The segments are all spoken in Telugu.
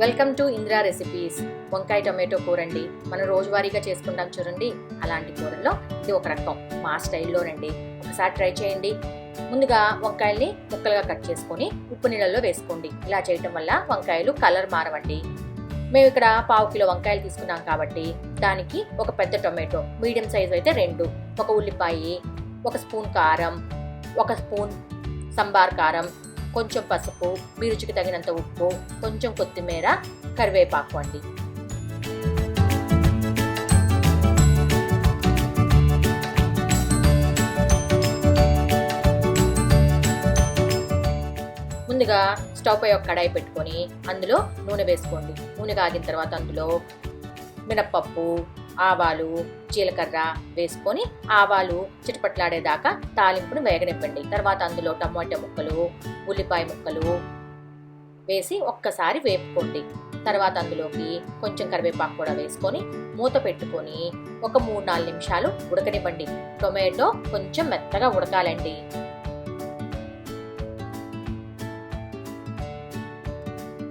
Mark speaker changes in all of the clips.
Speaker 1: Welcome to Indira recipes. వంకాయ టొమాటో కూర అండి. మనం రోజువారీగా చేసుకుంటాం చూడండి, అలాంటి కూరల్లో ఇది ఒక రకం మా స్టైల్లోనండి. ఒకసారి ట్రై చేయండి. ముందుగా వంకాయల్ని ముక్కలుగా కట్ చేసుకొని ఉప్పు నీళ్ళల్లో వేసుకోండి. ఇలా చేయటం వల్ల వంకాయలు కలర్ మారవండి. మేము ఇక్కడ 1/2 కిలో వంకాయలు తీసుకున్నాం కాబట్టి దానికి ఒక పెద్ద టొమాటో, మీడియం సైజు అయితే 2, ఒక ఉల్లిపాయ, 1 స్పూన్ కారం, 1 స్పూన్ సంబార్ కారం, కొంచెం పసుపు, మీ రుచికి తగినంత ఉప్పు, కొంచెం కొత్తిమీర, కరివేపాకు అండి. ముందుగా స్టవ్ పై ఒక కడాయి పెట్టుకొని అందులో నూనె వేసుకోండి. నూనె కాగిన తర్వాత అందులో మినప్పప్పు, ఆవాలు, జీలకర్ర వేసుకొని ఆవాలు చిటపట్లాడేదాకా తాలింపును వేగనివ్వండి. తర్వాత అందులో టమాటా ముక్కలు, ఉల్లిపాయ ముక్కలు వేసి ఒక్కసారి వేపుకోండి. తర్వాత అందులోకి కొంచెం కరివేపాకు కూడా వేసుకొని మూత పెట్టుకొని ఒక 3-4 నిమిషాలు ఉడకనివ్వండి. టొమాటో కొంచెం మెత్తగా ఉడకాలండి.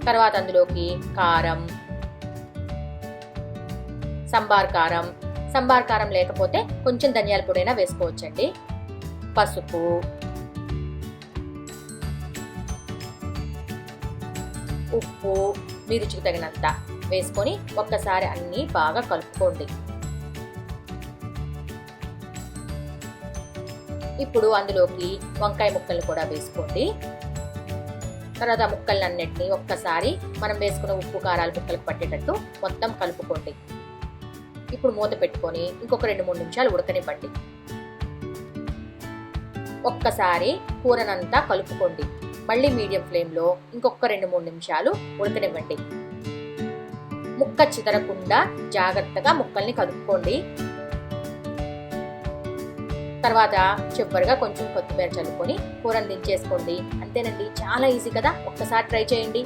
Speaker 1: తర్వాత అందులోకి కారం, సంబార్ కారం లేకపోతే కొంచెం ధనియాల పొడైనా వేసుకోవచ్చండి. పసుపు, ఉప్పు మీ రుచికి తగినంత వేసుకొని ఒక్కసారి అన్నీ బాగా కలుపుకోండి. ఇప్పుడు అందులోకి వంకాయ ముక్కలు కూడా వేసుకోండి. తర్వాత ముక్కలన్నిటినీ ఒక్కసారి మనం వేసుకున్న ఉప్పు కారాలు ముక్కలకు పట్టేటట్టు మొత్తం కలుపుకోండి. ఇప్పుడు మూత పెట్టుకొని ఇంకొక 2-3 నిమిషాలు ఉడకనివ్వండి. ఒక్కసారి కూరనంతా కలుపుకోండి. మళ్ళీ మీడియం ఫ్లేమ్లో ఇంకొక 2-3 నిమిషాలు ఉడకనివ్వండి. ముక్క చితరకుండా జాగ్రత్తగా ముక్కల్ని కలుపుకోండి. తర్వాత చివరిగా కొంచెం కొత్తిమీర చల్లుకొని కూరని దించేసుకోండి. అంతేనండి, చాలా ఈజీ కదా. ఒక్కసారి ట్రై చేయండి.